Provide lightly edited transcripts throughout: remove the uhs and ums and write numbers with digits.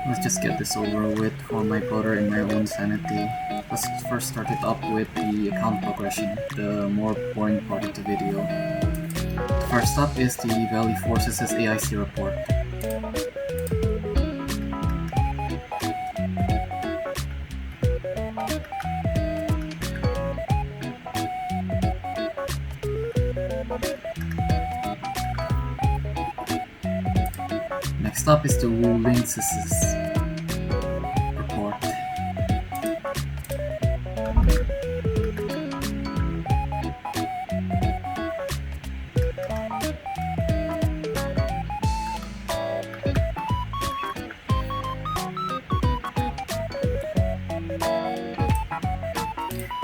Let's just get this over with for my brother and my own sanity. Let's first start it up with the account progression, the more boring part of the video. First up is the Valley Forces' AIC report. Next up is the Wu Links' report.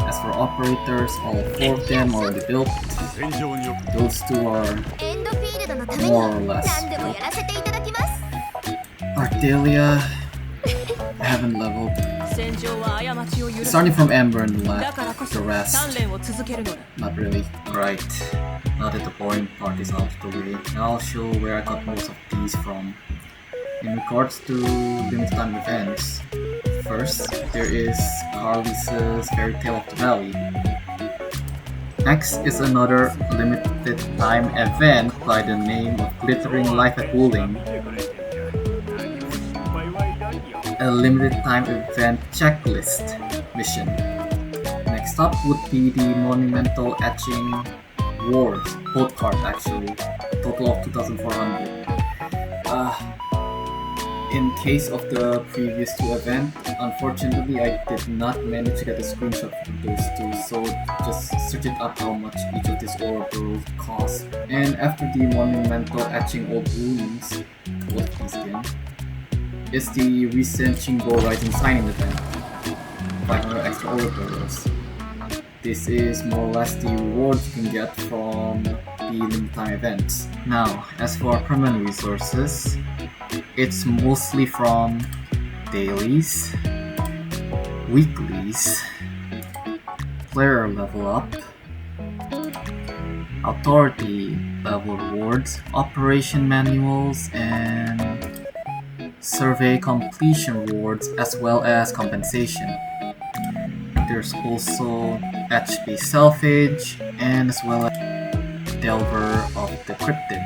As for operators, all 4 of them are already built. Those 2 are more or less built. Ardelia, I haven't leveled. Starting from Ember and left, the rest, not really. Right, now that the boring part is out of the way, now I'll show where I got most of these from. In regards to limited time events, first, there is Carly's Fairy Tale of the Valley. Next is another limited time event by the name of Glittering Life at Wuling. A limited time event checklist mission. Next up would be the Monumental Etching Wars, both card actually, total of 2,400. In case of the previous 2 events, unfortunately I did not manage to get a screenshot from those 2, so just search it up how much each of these ore barrels cost. And after the Monumental Etching Old Wounds, what is again? Is the recent Chingbo Rising signing event, 500 extra ore barrels. This is more or less the reward you can get from the limited time events. Now, as for permanent resources, it's mostly from dailies, weeklies, player level up, authority level rewards, operation manuals, and survey completion rewards, as well as compensation. There's also HP Selfage, and as well as Delver of the Cryptid.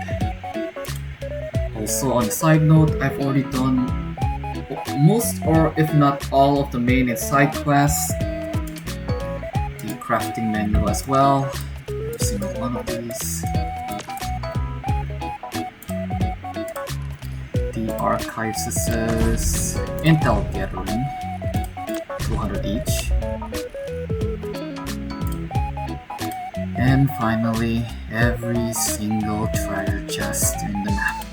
Also on the side note, I've already done most or if not all of the main and side quests, the crafting manual as well, every single one of these. The Archives' Intel Gathering, 200 each. And finally, every single treasure chest in the map.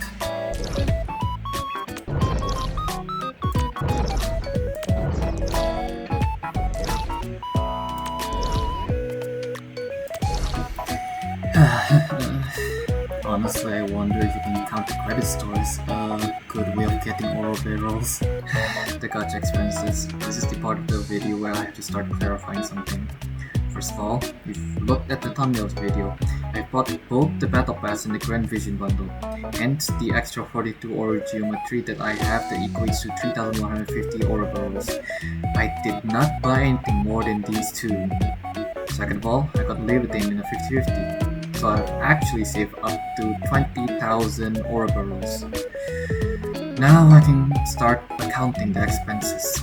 Honestly, I wonder if you can count the credit stores a good way of getting ore barrels. The gacha expenses. This is the part of the video where I have to start clarifying something. First of all, if you looked at the thumbnails video, I bought both the Battle Pass and the Grand Vision bundle, hence the extra 42 ore geometry that I have that equates to 3,150 ore barrels. I did not buy anything more than these 2. Second of all, I got Levitain in a 50-50. So I've actually saved up to 20,000 ore barrels. Now I can start accounting the expenses.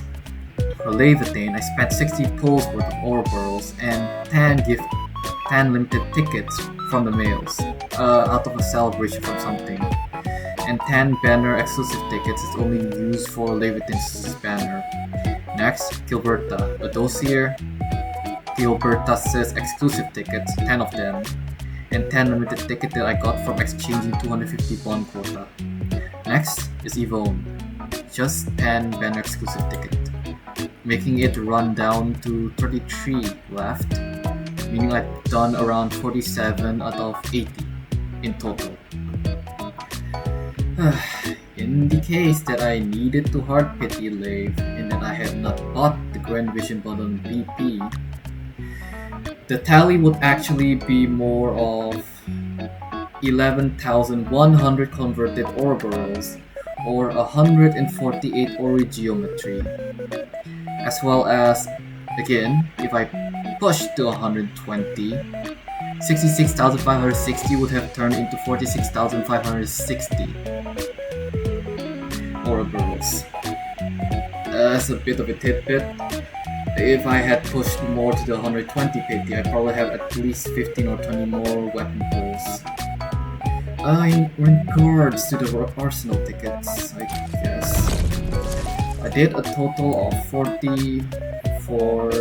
For Levitain, I spent 60 pulls worth of ore barrels and 10 limited tickets from the mails, out of a celebration from something. And 10 banner exclusive tickets is only used for Levitain's banner. Next, Gilberta, a dossier. Gilberta's exclusive tickets, 10 of them. And 10 limited ticket that I got from exchanging 250 bond quota. Next is Yvonne, just 10 banner exclusive ticket, making it run down to 33 left, meaning I've done around 47 out of 80 in total. In the case that I needed to hard pity Lave and that I had not bought the Grand Vision bundle on BP, the tally would actually be more of 11,100 converted ore barrels, or 148 ori geometry, as well as, again, if I push to 120, 66,560 would have turned into 46,560 Ouroboros. As a bit of a tidbit, if I had pushed more to the 120 pity, I'd probably have at least 15 or 20 more weapon pulls. In regards to the arsenal tickets, I guess I did a total of 40 for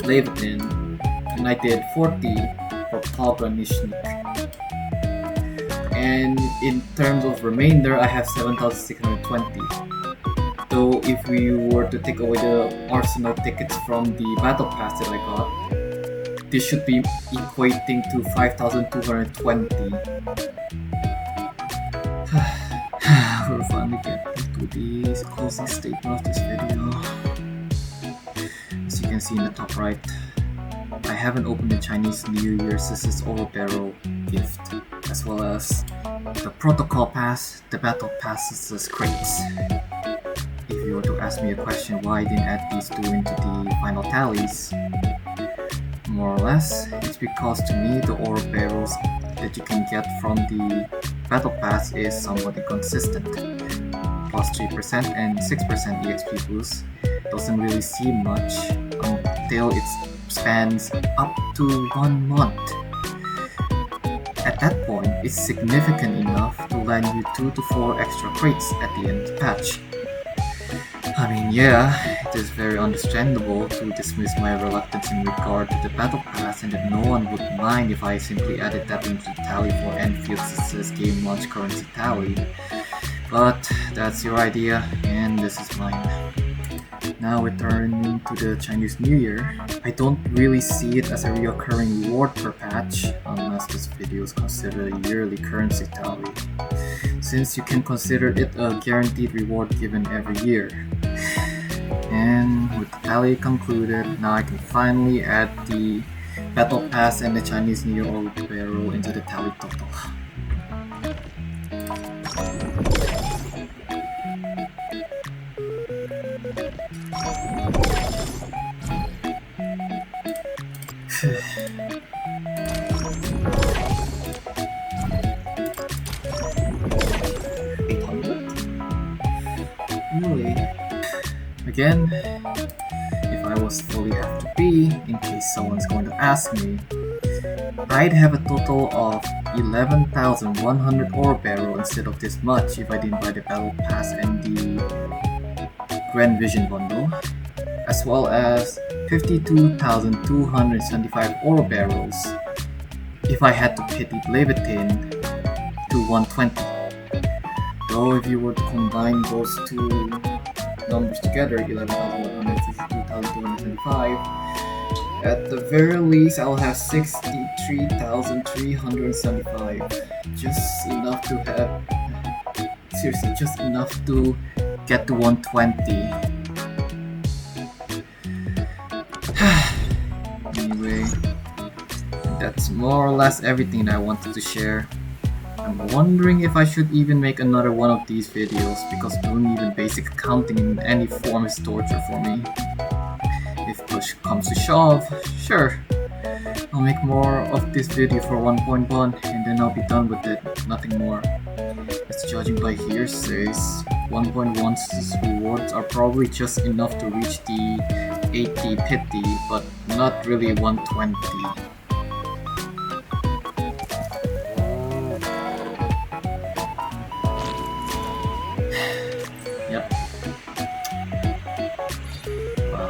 Levitin, and I did 40 for Pogranichnik. And in terms of remainder, I have 7,620. Though if we were to take away the arsenal tickets from the battle pass that I got, this should be equating to 5,220. We'll finally get to the closing statement of this video. As you can see in the top right, I haven't opened the Chinese New Year's Ouroboros gift, as well as the protocol pass, the battle passes crates. If you were to ask me a question why I didn't add these two into the final tallies, more or less, it's because to me the Ouroboros that you can get from the battle pass is somewhat inconsistent. Plus 3% and 6% EXP boost doesn't really seem much until it spans up to 1 month. At that point, it's significant enough to land you 2 to 4 extra crates at the end of the patch. I mean, yeah, it is very understandable to dismiss my reluctance in regard to the battle pass, and that no one would mind if I simply added that into the tally for Enfield's game launch currency tally. But that's your idea, and this is mine. Now returning to the Chinese New Year, I don't really see it as a reoccurring reward per patch, unless this video is considered a yearly currency tally, since you can consider it a guaranteed reward given every year. And with the tally concluded, now I can finally add the Battle Pass and the Chinese New Year Ouroboros into the tally total. Really? Again, if I was fully FTP, in case someone's going to ask me, I'd have a total of 11,100 Ouroboros instead of this much if I didn't buy the Battle Pass and the Grand Vision bundle, as well as 52,275 Ouroboros if I had to pity Levitin to 120. Though if you were to combine those two numbers together, 11,100, 52,275, at the very least I'll have 63,375. Just enough to have, seriously, just enough to get to 120. Anyway, that's more or less everything that I wanted to share. I'm wondering if I should even make another one of these videos, because doing even basic accounting in any form is torture for me. If push comes to shove, sure, I'll make more of this video for 1.1 and then I'll be done with it, nothing more. As judging by hearsays, 1.1's rewards are probably just enough to reach the 80 pity, but not really 120. Yep. Wow.